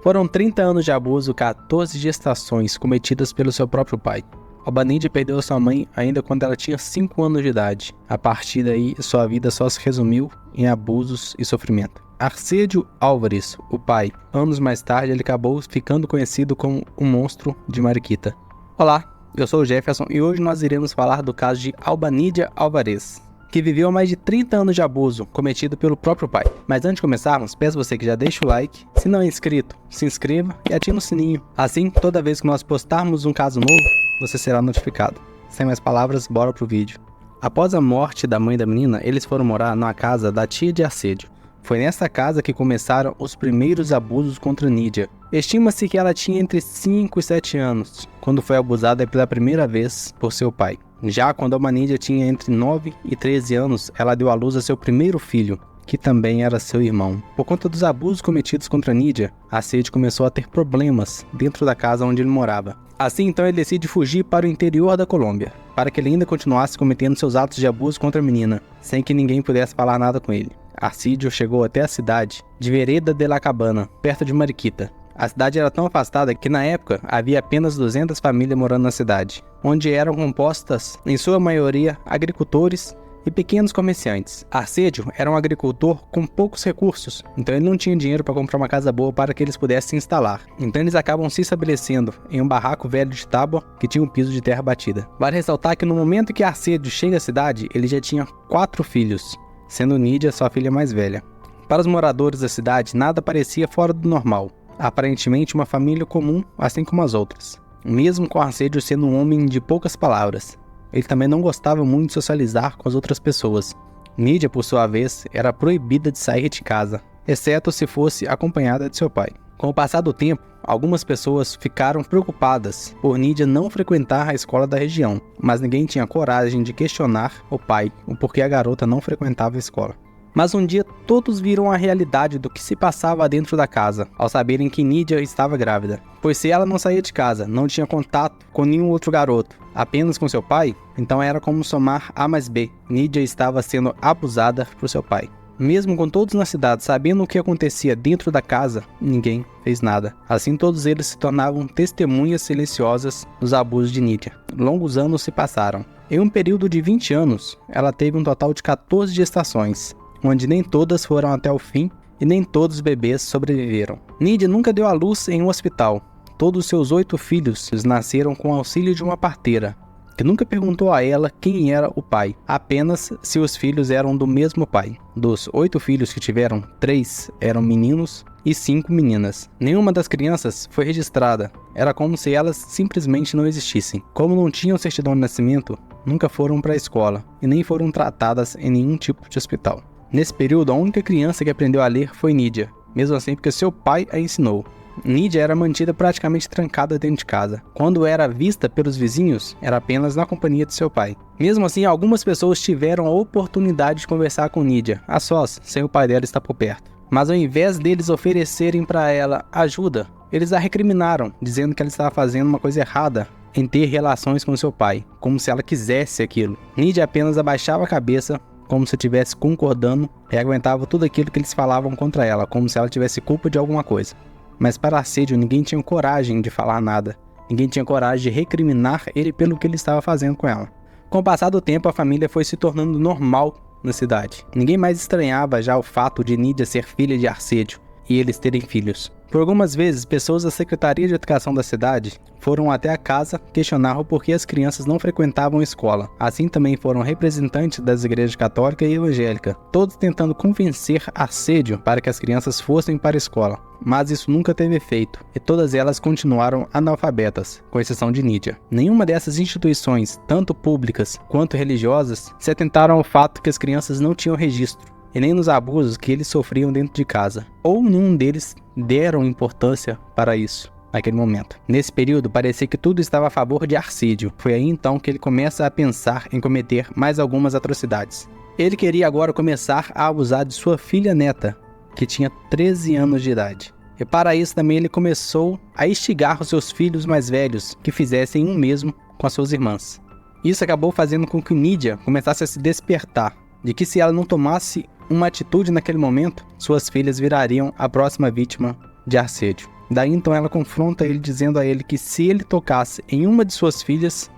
Foram 30 anos de abuso, 14 gestações cometidas pelo seu próprio pai. Alba Nydia perdeu sua mãe ainda quando ela tinha 5 anos de idade. A partir daí, sua vida só se resumiu em abusos e sofrimento. Arcedio Álvares, o pai, anos mais tarde ele acabou ficando conhecido como o monstro de Mariquita. Olá, eu sou o Jefferson e hoje nós iremos falar do caso de Alba Nydia Álvares, que viveu mais de 30 anos de abuso cometido pelo próprio pai. Mas antes de começarmos, peço você que já deixe o like, se não é inscrito, se inscreva e ative o sininho. Assim, toda vez que nós postarmos um caso novo, você será notificado. Sem mais palavras, bora pro vídeo. Após a morte da mãe da menina, eles foram morar numa casa da tia de Arcedio. Foi nessa casa que começaram os primeiros abusos contra Nydia. Estima-se que ela tinha entre 5 e 7 anos, quando foi abusada pela primeira vez por seu pai. Já quando Alba Nydia tinha entre 9 e 13 anos, ela deu à luz a seu primeiro filho, que também era seu irmão. Por conta dos abusos cometidos contra Nydia, Arcedio começou a ter problemas dentro da casa onde ele morava. Assim, então, ele decide fugir para o interior da Colômbia, para que ele ainda continuasse cometendo seus atos de abuso contra a menina, sem que ninguém pudesse falar nada com ele. Arcedio chegou até a cidade de Vereda de la Cabana, perto de Mariquita. A cidade era tão afastada que na época havia apenas 200 famílias morando na cidade, onde eram compostas, em sua maioria, agricultores e pequenos comerciantes. Arcedio era um agricultor com poucos recursos, então ele não tinha dinheiro para comprar uma casa boa para que eles pudessem se instalar. Então eles acabam se estabelecendo em um barraco velho de tábua que tinha um piso de terra batida. Vale ressaltar que no momento que Arcedio chega à cidade, ele já tinha 4 filhos, sendo Nydia sua filha mais velha. Para os moradores da cidade, nada parecia fora do normal. Aparentemente uma família comum, assim como as outras. Mesmo com Arcedio sendo um homem de poucas palavras, ele também não gostava muito de socializar com as outras pessoas. Nydia, por sua vez, era proibida de sair de casa, exceto se fosse acompanhada de seu pai. Com o passar do tempo, algumas pessoas ficaram preocupadas por Nydia não frequentar a escola da região, mas ninguém tinha coragem de questionar o pai o porquê a garota não frequentava a escola. Mas um dia todos viram a realidade do que se passava dentro da casa, ao saberem que Nydia estava grávida. Pois se ela não saía de casa, não tinha contato com nenhum outro garoto, apenas com seu pai, então era como somar A mais B. Nydia estava sendo abusada por seu pai. Mesmo com todos na cidade sabendo o que acontecia dentro da casa, ninguém fez nada. Assim todos eles se tornavam testemunhas silenciosas dos abusos de Nydia. Longos anos se passaram. Em um período de 20 anos, ela teve um total de 14 gestações, onde nem todas foram até o fim e nem todos os bebês sobreviveram. Nydia nunca deu à luz em um hospital. Todos seus 8 filhos nasceram com o auxílio de uma parteira, que nunca perguntou a ela quem era o pai, apenas se os filhos eram do mesmo pai. Dos 8 filhos que tiveram, 3 eram meninos e 5 meninas. Nenhuma das crianças foi registrada, era como se elas simplesmente não existissem. Como não tinham certidão de nascimento, nunca foram para a escola e nem foram tratadas em nenhum tipo de hospital. Nesse período, a única criança que aprendeu a ler foi Nydia, mesmo assim porque seu pai a ensinou. Nydia era mantida praticamente trancada dentro de casa. Quando era vista pelos vizinhos, era apenas na companhia de seu pai. Mesmo assim, algumas pessoas tiveram a oportunidade de conversar com Nydia, a sós, sem o pai dela estar por perto. Mas ao invés deles oferecerem para ela ajuda, eles a recriminaram, dizendo que ela estava fazendo uma coisa errada em ter relações com seu pai, como se ela quisesse aquilo. Nydia apenas abaixava a cabeça, como se estivesse concordando, e aguentava tudo aquilo que eles falavam contra ela, como se ela tivesse culpa de alguma coisa. Mas para Arcedio ninguém tinha coragem de falar nada, ninguém tinha coragem de recriminar ele pelo que ele estava fazendo com ela. Com o passar do tempo, a família foi se tornando normal na cidade. Ninguém mais estranhava já o fato de Nydia ser filha de Arcedio e eles terem filhos. Por algumas vezes, pessoas da Secretaria de Educação da cidade foram até a casa questionar o porquê as crianças não frequentavam a escola. Assim também foram representantes das igrejas católica e evangélica, todos tentando convencer Arcedio para que as crianças fossem para a escola. Mas isso nunca teve efeito, e todas elas continuaram analfabetas, com exceção de Nydia. Nenhuma dessas instituições, tanto públicas quanto religiosas, se atentaram ao fato que as crianças não tinham registro, e nem nos abusos que eles sofriam dentro de casa, ou nenhum deles deram importância para isso naquele momento. Nesse período, parecia que tudo estava a favor de Arcedio. Foi aí então que ele começa a pensar em cometer mais algumas atrocidades. Ele queria agora começar a abusar de sua filha neta, que tinha 13 anos de idade. E para isso também ele começou a instigar os seus filhos mais velhos que fizessem o mesmo com as suas irmãs. Isso acabou fazendo com que Nydia começasse a se despertar de que se ela não tomasse uma atitude naquele momento, suas filhas virariam a próxima vítima de Arcedio. Daí então ela confronta ele, dizendo a ele que se ele tocasse em uma de suas filhas,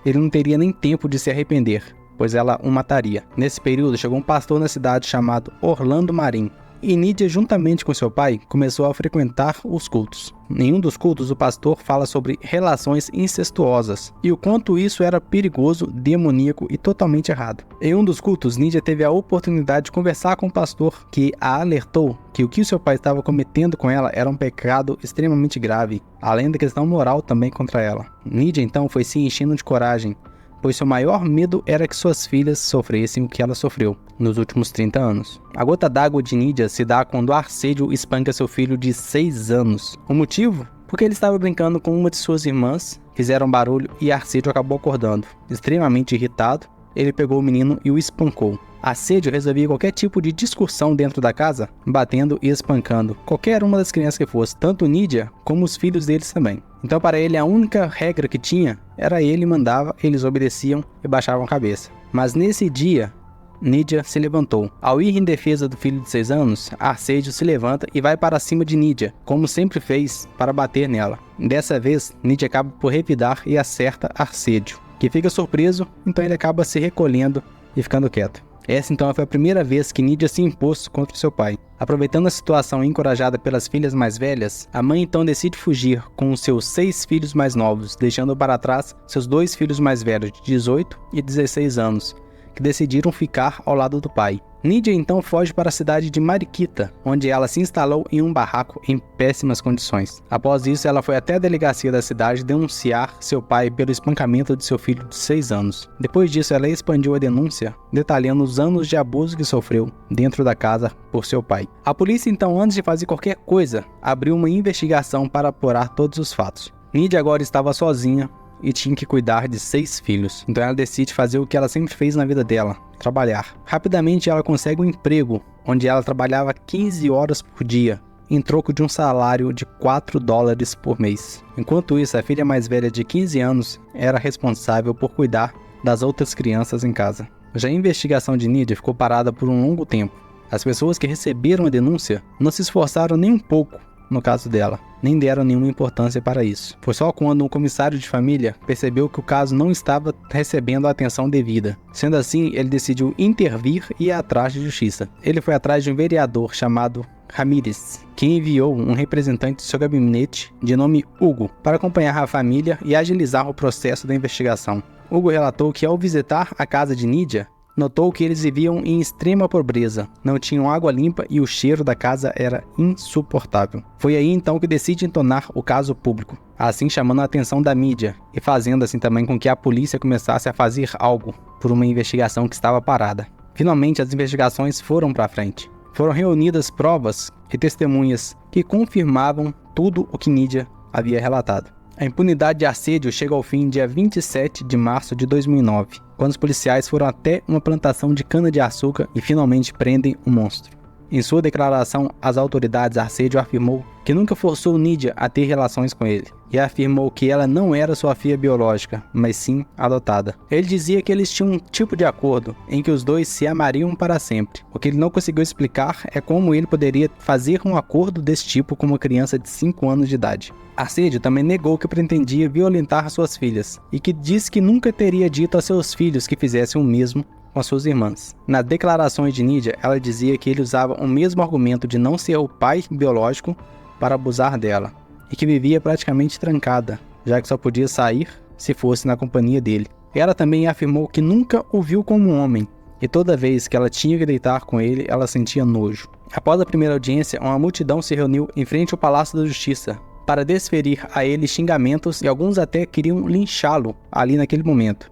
ele não teria nem tempo de se arrepender, pois ela o mataria. Nesse período chegou um pastor na cidade chamado Orlando Marim, e Nydia, juntamente com seu pai, começou a frequentar os cultos. Em um dos cultos, o pastor fala sobre relações incestuosas e o quanto isso era perigoso, demoníaco e totalmente errado. Em um dos cultos, Nydia teve a oportunidade de conversar com o pastor, que a alertou que o seu pai estava cometendo com ela era um pecado extremamente grave, além da questão moral também contra ela. Nydia então foi se enchendo de coragem, pois seu maior medo era que suas filhas sofressem o que ela sofreu nos últimos 30 anos. A gota d'água de Nydia se dá quando Arsédio espanca seu filho de 6 anos. O motivo? Porque ele estava brincando com uma de suas irmãs, fizeram barulho e Arsédio acabou acordando. Extremamente irritado, ele pegou o menino e o espancou. Arsédio resolvia qualquer tipo de discussão dentro da casa, batendo e espancando qualquer uma das crianças que fosse, tanto Nydia como os filhos deles também. Então para ele a única regra que tinha era ele mandava, eles obedeciam e baixavam a cabeça. Mas nesse dia, Nydia se levantou. Ao ir em defesa do filho de 6 anos, Arsédio se levanta e vai para cima de Nydia, como sempre fez, para bater nela. Dessa vez, Nydia acaba por revidar e acerta Arsédio, que fica surpreso, então ele acaba se recolhendo e ficando quieto. Essa então foi a primeira vez que Nydia se impôs contra seu pai. Aproveitando a situação e encorajada pelas filhas mais velhas, a mãe então decide fugir com os seus 6 filhos mais novos, deixando para trás seus 2 filhos mais velhos de 18 e 16 anos, que decidiram ficar ao lado do pai. Nydia então foge para a cidade de Mariquita, onde ela se instalou em um barraco em péssimas condições. Após isso, ela foi até a delegacia da cidade denunciar seu pai pelo espancamento de seu filho de 6 anos. Depois disso, ela expandiu a denúncia, detalhando os anos de abuso que sofreu dentro da casa por seu pai. A polícia então, antes de fazer qualquer coisa, abriu uma investigação para apurar todos os fatos. Nydia agora estava sozinha e tinha que cuidar de 6 filhos. Então ela decide fazer o que ela sempre fez na vida dela: trabalhar. Rapidamente ela consegue um emprego onde ela trabalhava 15 horas por dia, em troco de um salário de $4 por mês. Enquanto isso, a filha mais velha de 15 anos era responsável por cuidar das outras crianças em casa. Já a investigação de Nydia ficou parada por um longo tempo. As pessoas que receberam a denúncia não se esforçaram nem um pouco no caso dela, nem deram nenhuma importância para isso. Foi só quando um comissário de família percebeu que o caso não estava recebendo a atenção devida. Sendo assim, ele decidiu intervir e ir atrás de justiça. Ele foi atrás de um vereador chamado Ramírez, que enviou um representante de seu gabinete de nome Hugo para acompanhar a família e agilizar o processo da investigação. Hugo relatou que ao visitar a casa de Nydia, notou que eles viviam em extrema pobreza, não tinham água limpa e o cheiro da casa era insuportável. Foi aí então que decide tornar o caso público, assim chamando a atenção da mídia e fazendo assim também com que a polícia começasse a fazer algo por uma investigação que estava parada. Finalmente as investigações foram para frente. Foram reunidas provas e testemunhas que confirmavam tudo o que Nydia havia relatado. A impunidade de Arsédio chega ao fim dia 27 de março de 2009, quando os policiais foram até uma plantação de cana-de-açúcar e finalmente prendem o monstro. Em sua declaração às autoridades, Arsédio afirmou que nunca forçou Nydia a ter relações com ele, e afirmou que ela não era sua filha biológica, mas sim adotada. Ele dizia que eles tinham um tipo de acordo em que os dois se amariam para sempre. O que ele não conseguiu explicar é como ele poderia fazer um acordo desse tipo com uma criança de 5 anos de idade. Arsédio também negou que pretendia violentar suas filhas, e que disse que nunca teria dito a seus filhos que fizessem o mesmo com suas irmãs. Nas declarações de Nydia, ela dizia que ele usava o mesmo argumento de não ser o pai biológico para abusar dela, e que vivia praticamente trancada, já que só podia sair se fosse na companhia dele. Ela também afirmou que nunca o viu como um homem, e toda vez que ela tinha que deitar com ele, ela sentia nojo. Após a primeira audiência, uma multidão se reuniu em frente ao Palácio da Justiça para desferir a ele xingamentos, e alguns até queriam linchá-lo ali naquele momento.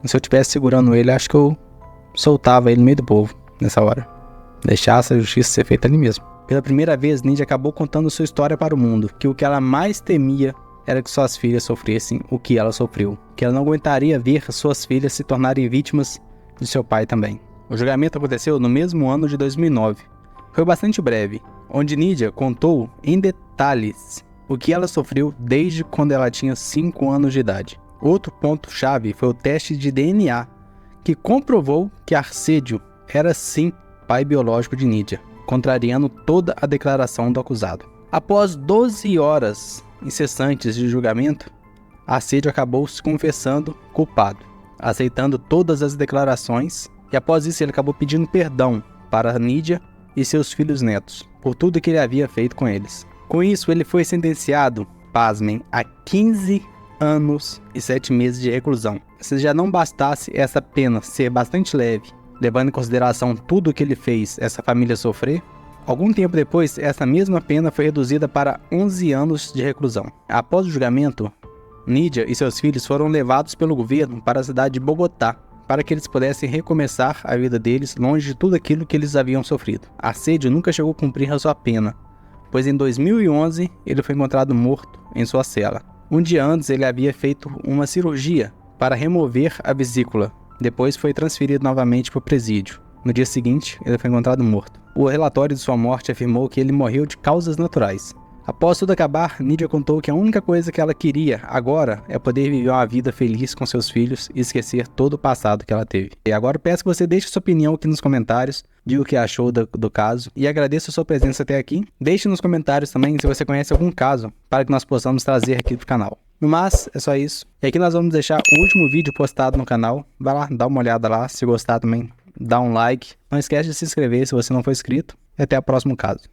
Se eu estivesse segurando ele, acho que eu soltava ele no meio do povo nessa hora. Deixasse a justiça ser feita ali mesmo. Pela primeira vez, Nydia acabou contando sua história para o mundo, que o que ela mais temia era que suas filhas sofressem o que ela sofreu, que ela não aguentaria ver suas filhas se tornarem vítimas de seu pai também. O julgamento aconteceu no mesmo ano de 2009. Foi bastante breve, onde Nydia contou em detalhes o que ela sofreu desde quando ela tinha 5 anos de idade. Outro ponto-chave foi o teste de DNA, que comprovou que Arsédio era sim pai biológico de Nydia, contrariando toda a declaração do acusado. Após 12 horas incessantes de julgamento, Assédio acabou se confessando culpado, aceitando todas as declarações, e após isso ele acabou pedindo perdão para Nidia e seus filhos netos, por tudo que ele havia feito com eles. Com isso, ele foi sentenciado, pasmem, a 15 anos e 7 meses de reclusão. Se já não bastasse essa pena ser bastante leve, levando em consideração tudo o que ele fez essa família sofrer, algum tempo depois, essa mesma pena foi reduzida para 11 anos de reclusão. Após o julgamento, Nidia e seus filhos foram levados pelo governo para a cidade de Bogotá, para que eles pudessem recomeçar a vida deles longe de tudo aquilo que eles haviam sofrido. Assédio nunca chegou a cumprir a sua pena, pois em 2011 ele foi encontrado morto em sua cela. Um dia antes ele havia feito uma cirurgia para remover a vesícula, depois foi transferido novamente para o presídio. No dia seguinte ele foi encontrado morto. O relatório de sua morte afirmou que ele morreu de causas naturais. Após tudo acabar, Nidia contou que a única coisa que ela queria agora é poder viver uma vida feliz com seus filhos e esquecer todo o passado que ela teve. E agora peço que você deixe sua opinião aqui nos comentários, diga o que achou do caso e agradeço a sua presença até aqui. Deixe nos comentários também se você conhece algum caso para que nós possamos trazer aqui pro canal. No mais, é só isso. E aqui nós vamos deixar o último vídeo postado no canal. Vai lá, dá uma olhada lá, se gostar também, dá um like. Não esquece de se inscrever se você não for inscrito. E até o próximo caso.